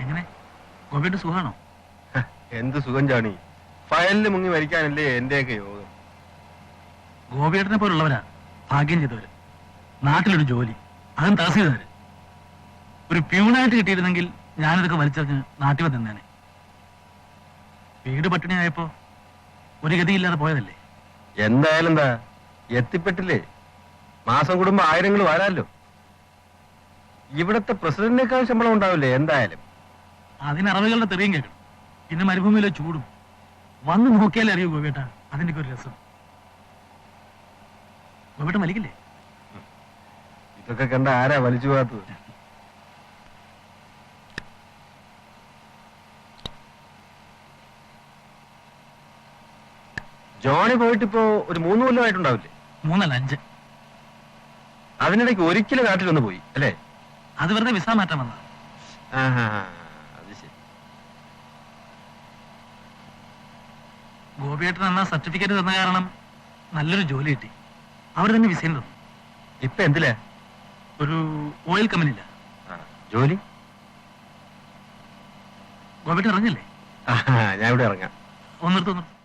എങ്ങനെ ഗോപിയുടെ സുഖാണോ? എന്ത് സുഖം ജോണി, ഫയലിൽ മുങ്ങി മരിക്കാനല്ലേ എന്റെയൊക്കെ യോഗം. ഗോപിയേട്ടനെ പോലുള്ളവരാ ഭാഗ്യം ചെയ്തവര്. നാട്ടിലൊരു ജോലി, അതും തഹസീൽദാര്. ഒരു പ്യൂണായിട്ട് കിട്ടിയിരുന്നെങ്കിൽ ഞാനിതൊക്കെ വലിച്ചെറിഞ്ഞ് നാട്ടിൽ വന്നേനെ. വീട് പട്ടിണിയായപ്പോ ഒരു ഗതിയില്ലാതെ പോയതല്ലേ. എന്തായാലും എന്താ, എത്തിപ്പെട്ടില്ലേ? മാസം കൂടുമ്പോ ആയിരങ്ങൾ വരാല്ലോ. ഇവിടത്തെ പ്രസിഡന്റിനേക്കാൾ ശമ്പളം ഉണ്ടാവില്ലേ എന്തായാലും. അതിന് അറബികളുടെ തെറിയും കേൾക്കണം. പിന്നെ മരുഭൂമിയിലെ ചൂടും. വന്ന് നോക്കിയാലേ അറിയൂ ഗോപിയേട്ട അതിന്റെ ഒരു രസം. ഗോപിയേട്ടൻ വലിക്കില്ലേ? ഇതൊക്കെ കണ്ട ആരാ വലിച്ചു പോകാത്തത്? ജോണി പോയിട്ടിപ്പോ ഒരു 3 കൊല്ലമായിട്ടുണ്ടാവില്ലേ? 3 അല്ല 5. അതിനിടയ്ക്ക് ഒരിക്കലും നാട്ടിലൊന്ന് പോയി അല്ലേ? അത് വെറുതെ വിസ മാറ്റാൻ വന്ന. അത് ശരി. ഗോപിയേട്ടൻ എന്നാ സർട്ടിഫിക്കറ്റ് തന്ന കാരണം നല്ലൊരു ജോലി കിട്ടി. അവർ തന്നെ വിസയും തന്നു. ഇപ്പൊ എന്തിലാ? ഒരു ഓയിൽ കമ്പനിയില്ല. ജോലി? ഗോപിയേട്ടൻ ഇറങ്ങില്ലേ? ഞാൻ ഇവിടെ ഇറങ്ങാം. ഒന്നിടത്ത്